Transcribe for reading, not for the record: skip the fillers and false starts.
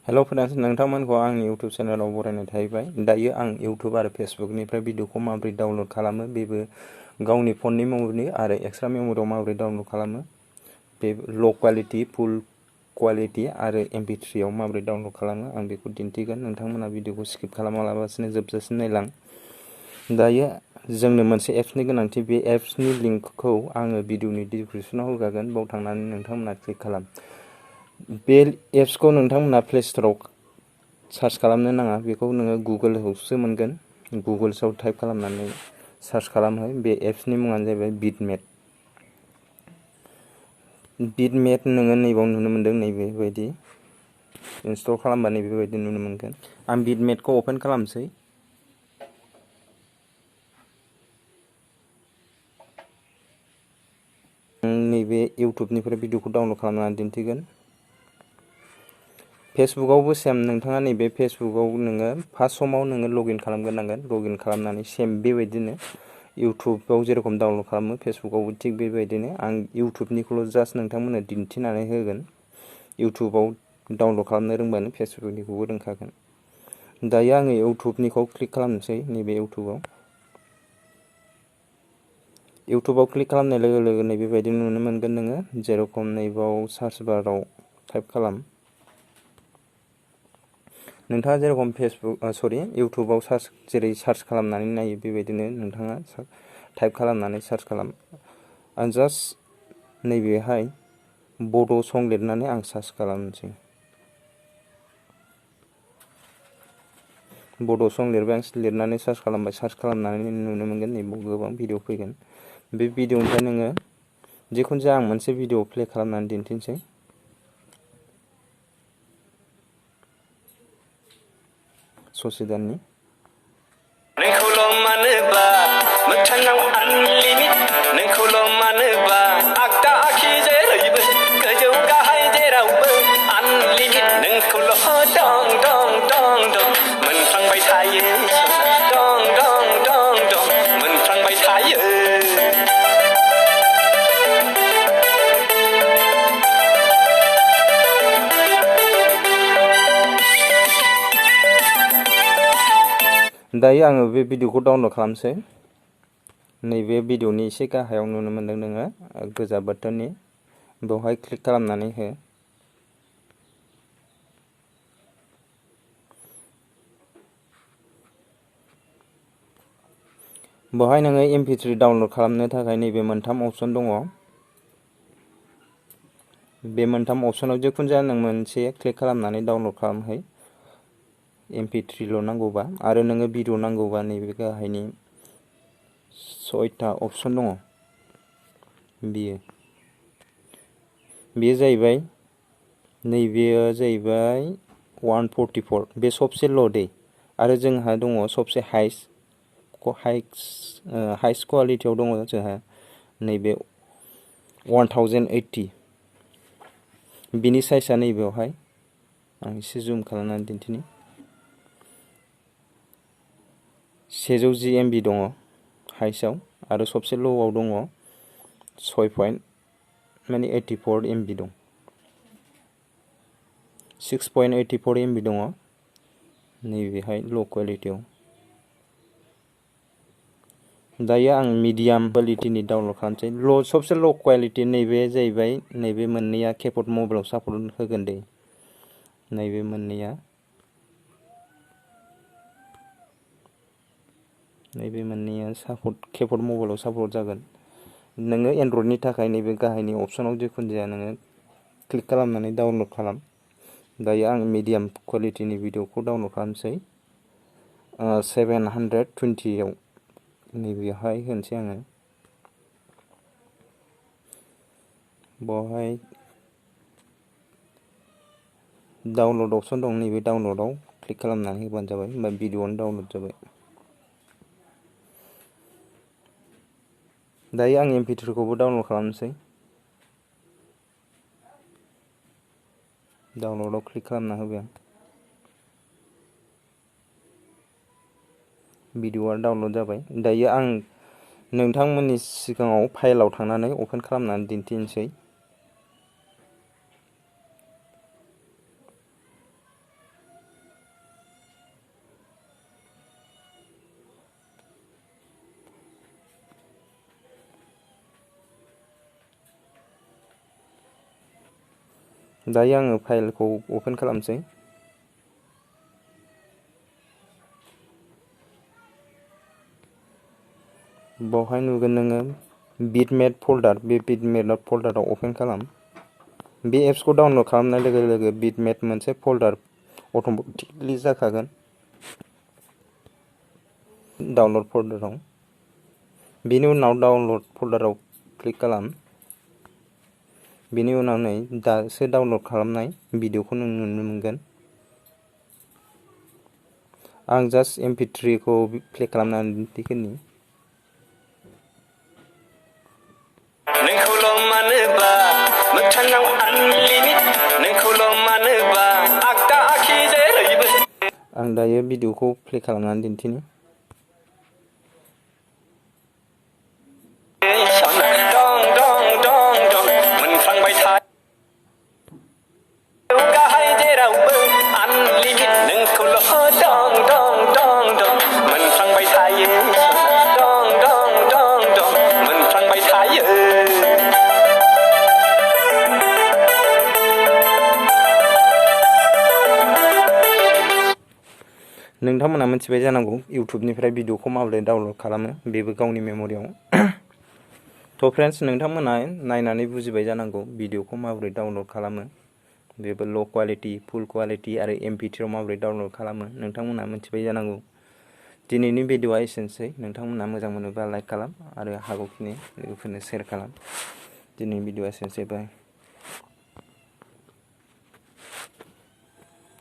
Hello friends, नोंथांमोनखौ आंनि YouTube चेनेलाव बरायनाय थाहैबाय। दायो आं यूट्यूब आरो फेसबुकनिफ्राय भिडिअखौ माबोरै डाउनलड खालामो, बेबो गावनि फननि मेम'रि आरो एक्सट्रा मेम'रियाव माबोरै डाउनलड खालामो, बे ल' क्वालिटी, फुल क्वालिटी आरो MP3 आव माबोरै डाउनलड खालामो, आं बेखौ दिन्थिगोन। नोंथांमोना भिडिअखौ स्किप खालामालाबासिनो जोबजासिम नायलां। दायो जोंनो मोनसे एप्सनि गोनांथि। बे एप्सनि लिंकखौ आङो भिडिअनि डिसक्रिप्शनाव होखागोन, बाव थांनानै नोंथांमोना क्लिक खालाम। बे एप्सखौ नोंथांमोना प्ले स्ट'राव सार्च खालामनो नाङा, बेखौ नोङो गुगोलावसो मोनगोन। गुगोल्सआव टाइप खालामनानै सार्च खालामहो। बे एप्सनि मुङानो जाहैबाय बिटमेट। बिटमेट नोङो नैबाव नुनो मोन्दों, नैबेबायदि इनस्टल खालामबा नैबेबायदि नुनो मोनगोन। आं बिटमेटखौ अपेन खालामसै। नैबे इउटुबनिफ्राय भिडिअखौ डाउनलड खालामनानै दिन्थिगोन। फेसबुकआवबो सेम, नोंथाङा नैबे फेसबुकआव नोङो फार्स्ट समाव नोङो लगइन खालामग्रोनांगोन। लगइन खालामनानै सेम बेबायदिनो इउटुबाव जेरखम डाउनलड खालामो, फेसबुकआवबो थिग बेबायदिनो। आं इउटुबनिखौल' जास्ट नोंथांमोननो दिन्थिनानै होगोन। इउटुबाव डाउनलड खालामनो रोंबानो फेसबुकनिखौबो रोंखागोन। दायो आङो इउटुबनिखौ क्लिक खालामनोसै। नैबे इउटुबाव क्लिक खालामनाय लोगो लोगो नैबेबायदि नुनो मोनगोन नोङो। जेरखम नैबाव सार्च बाराव टाइप खालाम। नोंथाङा जेरखम इउटुबाव जेरै सार्च खालामनानै नायो, बेबायदिनो नोंथाङा टाइप खालामनानै सार्च खालाम। आं जास्ट नैबेहाय बड' सं लिरनानै आं सार्च खालामनोसै। बड' सं लिरबाय, आं लिरनानै सार्च खालामबाय। सार्च खालामनानै नुनो मोनगोन नैबाव गोबां भिडिअ फैगोन। बे भिडिअनिफ्राय नोङो जिखुनु जाया आं मोनसे भिडिअ प्ले खालामनानै दिन्थिनोसै। ससे दाननि दायो आङो बे भिडिअखौ डाउनलड खालामसै। नैबे भिडिअनि एसे गाहायाव नुनो मोनदों नोङो गोजा बाटोननि, बेवहाय क्लिक खालामनानै हो। बेवहाय नोङो MP3 डाउनलड खालामनो थाखाय नैबे मोनथाम अपसन दङ। बे मोनथाम अपसनाव जिखुनु जाया नों मोनसे क्लिक खालामनानै डाउनलड खालामहै। MP3 ल' नांगौबा, आरो नोङो भिडिअ नांगौबा नैबे गाहायनि 6था अपसन दङ। बेयो जाहैबाय, नैबेयो जाहैबाय 144। बे सबसे ल' दै। आरो जोंहा दङ सबसे हाइस्ट क्वालिटियाव दङ जोंहा नैबे 1080। बिनि साइजआ नैबेयावहाय, आं एसे जुम खालामनानै दिन्थिनि, 110 MB दङ हाइस्टआव, आरो सबसे ल'आव दङ 6.84 MB दं। 6.84 MB दङ नैबेहाय ल' क्वालिटियाव। दायो आं मिडियाम क्वालिटिनि डाउनलड खालामसै। सबसे ल' क्वालिटि नैबे जाहैबाय, नैबे मोननैया केपट मबाइलाव सापर्ट होगोन दे। नैबे मोननैया केपट मबाइलाव सापर्ट जागोन। नोङो एन्ड्रइडनि थाखाय नैबे गाहायनि अपसनाव जिखुनु जाया नोङो क्लिक खालामनानै डाउनलड खालाम। दायो आं मिडियाम क्वालिटिनि भिडिअखौ डाउनलड खालामसै। 720आव नैबेहाय होनोसै आङो। बेवहाय डाउनलड अपसन दं, नैबे डाउनलडआव क्लिक खालामनानै होबानो जाबाय। होमबा भिडिअआनो डाउनलड जाबाय। दायो आं MP3खौबो डाउनलड खालामनोसै। डाउनलडआव क्लिक खालामना होबाय आं। भिडिअआ डाउनलड जाबाय। दायो आं नोंथांमोननि सिगाङाव फाइलाव थांनानै अपेन खालामनानै दिन्थिनोसै। दायो आङो फाइलखौ अपेन खालामसै। बावहाय नुगोन नोङो बिटमेट फोल्डार, बे बिटमेट फोल्डाराव अपेन खालाम। बे एप्सखौ डाउनलड खालामनाय लोगो लोगो बिटमेट मोनसे फोल्डार अट'मेटिकलि जाखागोन डाउनलड फोल्डाराव। बेनि उनाव डाउनलड फोल्डाराव क्लिक खालाम। बेनि उनाव नै दासो डाउनलड खालामनाय भिडिअखौ नों नुनो मोनगोन। आं जास्ट MP3 खौ प्ले खालामनानै दिन्थिगोननि। आं दायो भिडिअखौ प्ले खालामनानै दिन्थिनि। नोंथांमोना मिथिबाय जानांगौ इउटुबनिफ्राय भिडिअखौ माबोरै डाउनलड खालामो, बेबो गावनि मेम'रियाव। थ' फ्रेन्ड्स, नोंथांमोना नायनानै बुजिबाय जानांगौ भिडिअखौ माबोरै डाउनलड खालामो, बेबो ल' क्वालिटि, फुल क्वालिटि आरो MP3 आव माबोरै डाउनलड खालामो नोंथांमोना मिथिबाय जानांगौ। दिनैनि भिडिअआ एसेनोसै। नोंथांमोना मोजां मोनोबा लाइक खालाम आरो हागौखिनि लोगोफोरनो शेयार खालाम। दिनैनि भिडिअआ एसेनोसै। बाय।